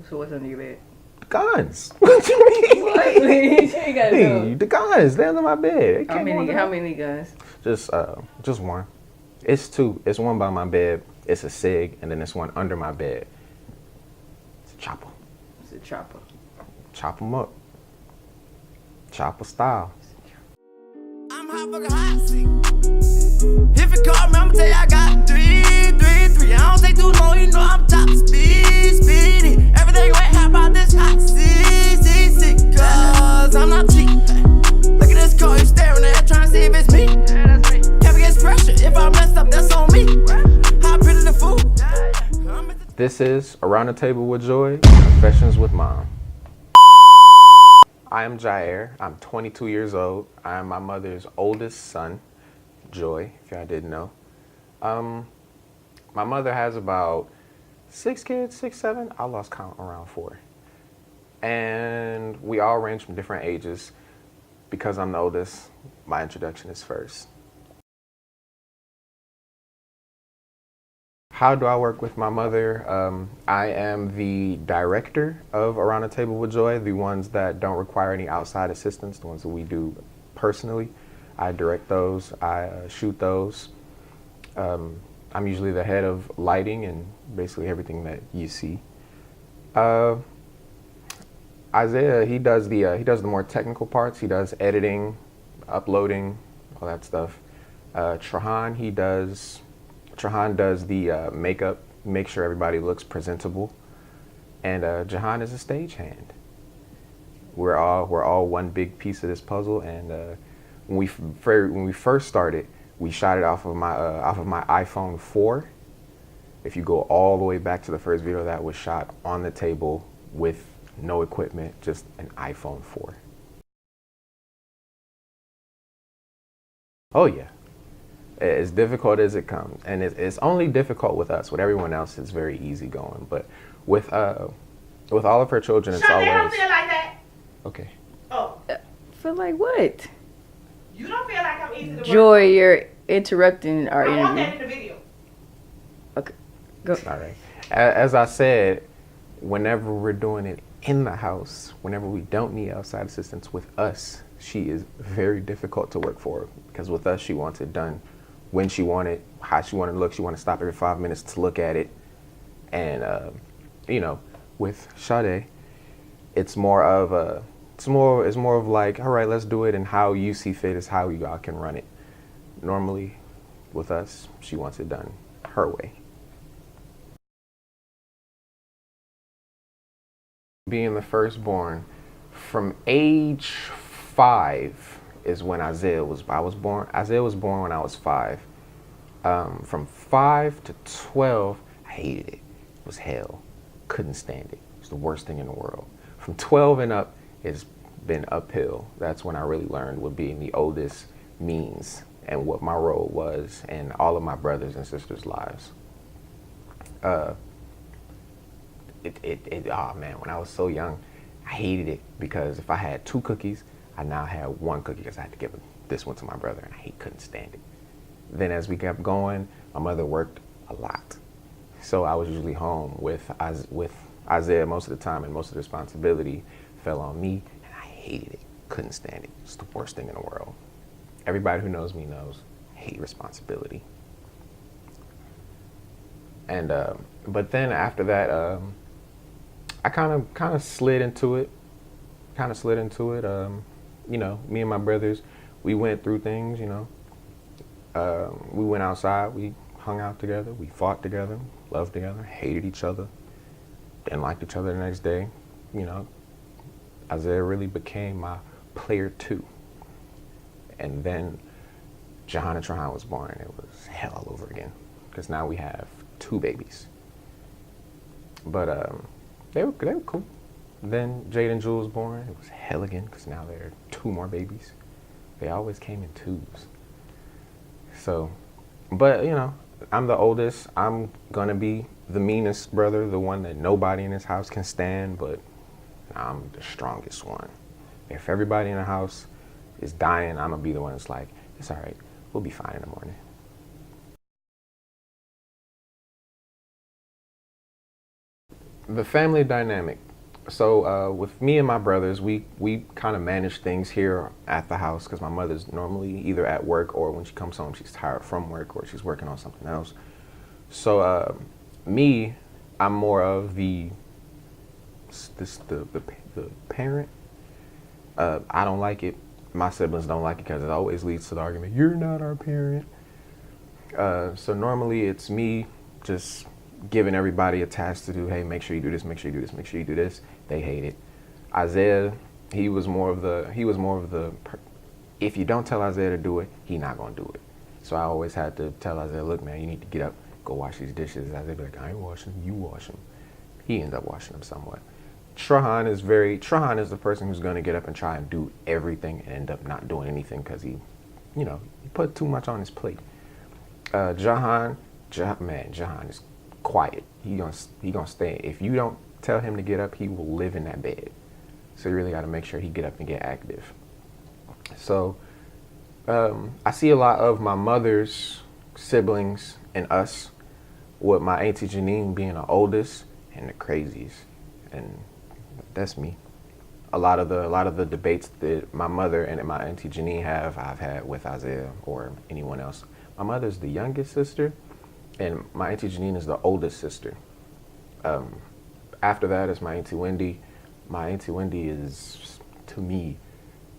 So what's under your bed? Guns. What you mean? What? You ain't gotta know. The guns. They're under my bed. How many guns? Just one. It's two. It's one by my bed. It's a SIG, and then it's one under my bed. It's a chopper. It's a chopper. Chop them up. Chopper style. I'm hot fucking hot, see. If you call me, I'ma tell you I got 3. I don't take too long, you know I'm top speedy. Everything went hot about this hot see. Cause I'm not cheap. Look at this car, you staring at, trying to see if it's me. Yeah, that's me. Can't against pressure, if I messed up, that's on me. How pretty the fool. This is Around the Table with Joy, Confessions with Mom. I am Jair. I'm 22 years old. I am my mother's oldest son, Joy, if y'all didn't know. My mother has about 6 kids, 6, 7. I lost count, around 4. And we all range from different ages. Because I'm the oldest, my introduction is first. How do I work with my mother? I am the director of Around the Table with Joy, the ones that don't require any outside assistance, the ones that we do personally. I direct those, I shoot those. I'm usually the head of lighting and basically everything that you see. Isaiah, he does the more technical parts. He does editing, uploading, all that stuff. Trahan does the makeup, make sure everybody looks presentable, and Jahan is a stagehand. We're all one big piece of this puzzle. And when we first started, we shot it off of my iPhone 4. If you go all the way back to the first video, that was shot on the table with no equipment, just an iPhone 4. Oh yeah. As difficult as it comes, and it's only difficult with us. With everyone else, it's very easy going. But with all of her children, it's always. I don't feel like that. Okay. Oh. Feel like what? You don't feel like I'm easy to work Joy, you're interrupting our I want interview. that in the video. Okay, go. All right. As I said, whenever we're doing it in the house, whenever we don't need outside assistance with us, she is very difficult to work for, because with us, she wants it done when she want it, how she want to look. She want to stop every 5 minutes to look at it. And with Sade, it's more of like, all right, let's do it, and how you see fit is how you all can run it. Normally, with us, she wants it done her way. Being the firstborn, from age 5 is when Isaiah was born. Isaiah was born when I was 5. From 5 to 12, I hated it. It was hell. Couldn't stand it. It was the worst thing in the world. From 12 and up, it's been uphill. That's when I really learned what being the oldest means and what my role was in all of my brothers and sisters' lives. Oh man, when I was so young, I hated it, because if I had 2 cookies, I now had 1 cookie because I had to give this one to my brother, and I couldn't stand it. Then as we kept going, my mother worked a lot. So I was usually home with Isaiah most of the time, and most of the responsibility fell on me, and I hated it. Couldn't stand it. It's the worst thing in the world. Everybody who knows me knows I hate responsibility. And but then after that, I kind of slid into it. Me and my brothers, we went through things, we went outside, we hung out together, we fought together, loved together, hated each other, didn't like each other the next day. Isaiah really became my player 2. And then Jahan and Trahan was born, and it was hell all over again, because now we have 2 babies. But they were cool. Then Jade and Jules born. It was hell again, because now there are 2 more babies. They always came in 2s. So, but I'm the oldest. I'm gonna be the meanest brother, the one that nobody in this house can stand, but I'm the strongest one. If everybody in the house is dying, I'm gonna be the one that's like, it's all right, we'll be fine in the morning. The family dynamic. So with me and my brothers, we kind of manage things here at the house because my mother's normally either at work or when she comes home, she's tired from work or she's working on something else. So me, I'm more of the parent. I don't like it. My siblings don't like it because it always leads to the argument, you're not our parent. So normally it's me just giving everybody a task to do. Hey, make sure you do this, make sure you do this, make sure you do this. They hate it. Isaiah, he was more of the, if you don't tell Isaiah to do it, he not gonna do it. So I always had to tell Isaiah, look man, you need to get up, go wash these dishes. Isaiah be like, I ain't washing them, you wash them. He ends up washing them somewhat. Trahan is the person who's gonna get up and try and do everything and end up not doing anything because he put too much on his plate. Jahan is quiet. He gonna stay. If you don't tell him to get up, he will live in that bed. So you really got to make sure he get up and get active. So I see a lot of my mother's siblings and us, with my auntie Janine being the oldest and the crazies, and that's me. A lot of the debates that my mother and my auntie Janine I've had with Isaiah or anyone else. My mother's the youngest sister, and my auntie Janine is the oldest sister. After that is my auntie Wendy. My auntie Wendy is, to me,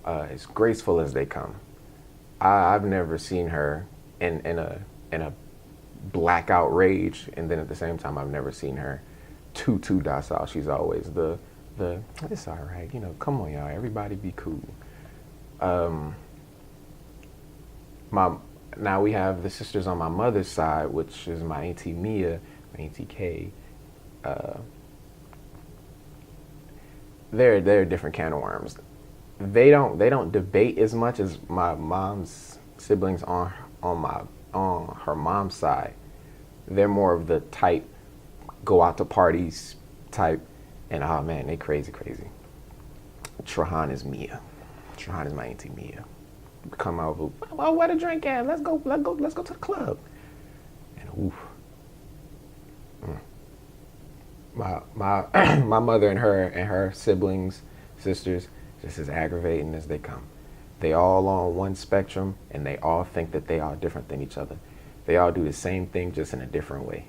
as graceful as they come. I've never seen her in a blackout rage, and then at the same time, I've never seen her too docile. She's always the it's all right, come on y'all, everybody be cool. Now we have the sisters on my mother's side, which is my auntie Mia, my auntie Kay. They're a different can of worms. They don't debate as much as my mom's siblings on her mom's side. They're more of the type go out to parties type, and oh man, they crazy. Trahan is Mia. Trahan is my auntie Mia. Come over, well, where the drink at? Let's go to the club. And oof. My mother and her siblings, sisters, just as aggravating as they come. They all on one spectrum, and they all think that they are different than each other. They all do the same thing, just in a different way.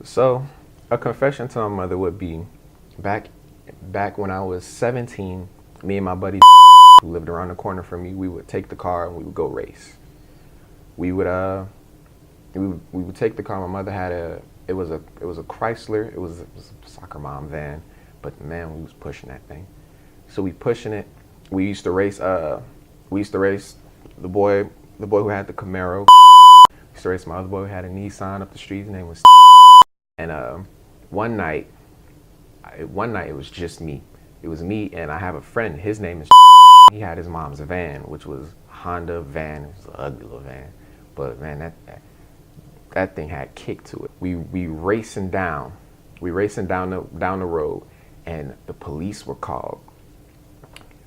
So, a confession to my mother would be, back when I was 17, me and my buddy who lived around the corner from me, we would take the car and we would go race. We would take the car. My mother had it was a Chrysler. It was a soccer mom van, but man, we was pushing that thing. So we pushing it. We used to race the boy who had the Camaro. We used to race my other boy who had a Nissan up the street. His name was and one night it was just me. It was me, and I have a friend. His name is he had his mom's van, which was a Honda van. It was an ugly little van, but man, that thing had kick to it. We racing down the road, and the police were called.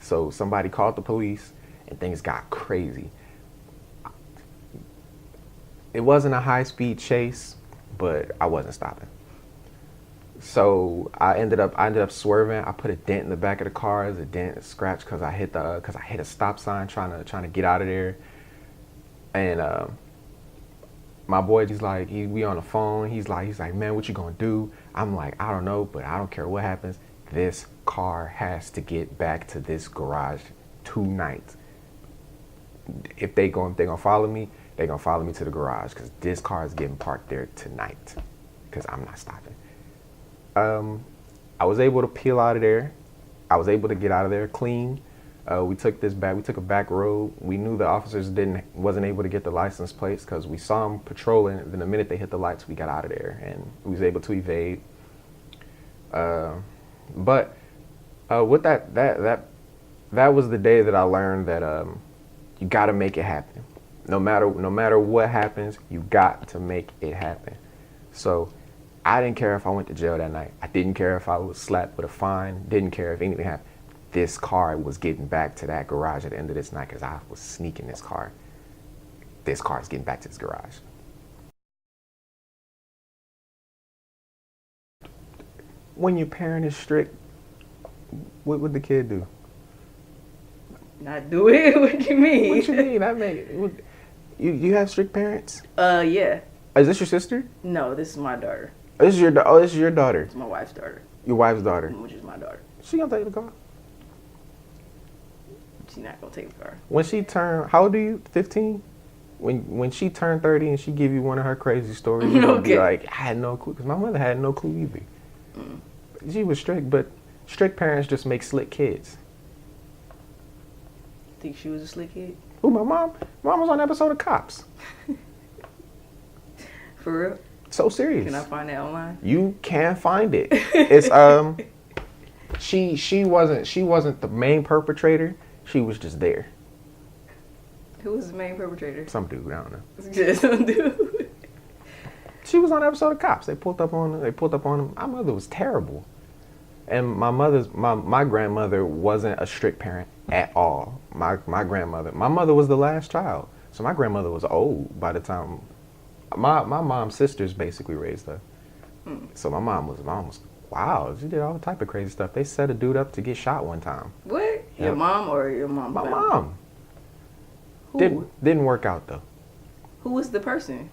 So somebody called the police, and things got crazy. It wasn't a high-speed chase, but I wasn't stopping. So I ended up swerving. I put a dent in the back of the car, as a dent, a scratch, because I hit a stop sign trying to get out of there. And my boy, we on the phone. He's like, man, what you gonna do? I'm like, I don't know, but I don't care what happens. This car has to get back to this garage tonight. If they gonna follow me, they're gonna follow me to the garage, because this car is getting parked there tonight, because I'm not stopping. I was able to peel out of there. I was able to get out of there clean. We took a back road. We knew the officers wasn't able to get the license plates because we saw them patrolling. Then the minute they hit the lights, we got out of there and we was able to evade. But with that was the day that I learned that you got to make it happen. No matter what happens, you got to make it happen. So I didn't care if I went to jail that night. I didn't care if I was slapped with a fine. Didn't care if anything happened. This car was getting back to that garage at the end of this night because I was sneaking this car. This car is getting back to this garage. when your parent is strict, what would the kid do? Not do it? What you mean? What you mean? You have strict parents? Yeah. Is this your sister? No, this is my daughter. This is your daughter. It's my wife's daughter, Your wife's daughter. which is my daughter. She gonna take the car. She's not gonna take the car. When she turned, how old are you? 15? When she turned 30 and she give you one of her crazy stories, you're gonna be Okay. like, I had no clue. Because my mother had no clue either. She was strict, but strict parents just make slick kids. Think she was a slick kid? Ooh, my mom was on an episode of Cops. For real? So serious. Can I find that online? You can find it. It's she wasn't the main perpetrator. She was just there. Who was the main perpetrator? Some dude, I don't know. Just some dude. She was on an episode of Cops. They pulled up on him. My mother was terrible. And my grandmother wasn't a strict parent at all. My mother was the last child. So my grandmother was old by the time my mom's sisters basically raised her. So my mom was wow, she did all type of crazy stuff. They set a dude up to get shot one time. What? Your Yep. mom or your mom? My mom. Who? Didn't work out though. Who was the person?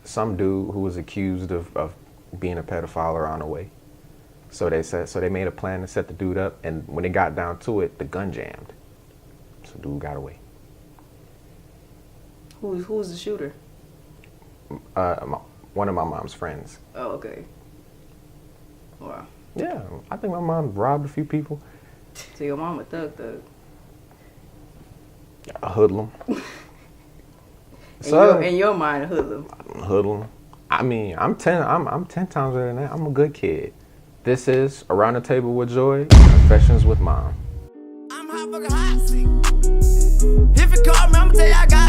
Some dude who was accused of being a pedophile or on the way. So they made a plan to set the dude up, and when it got down to it, the gun jammed. So dude got away. Who was the shooter? One of my mom's friends. Oh, okay. Wow. Yeah, I think my mom robbed a few people. So your mom a thug. A hoodlum. In your mind, a hoodlum. Hoodlum. I mean, I'm 10 times better than that. I'm a good kid. This is Around the Table with Joy, Confessions with Mom. I'm hot fucking hot, see. If it call me, I'ma tell you I got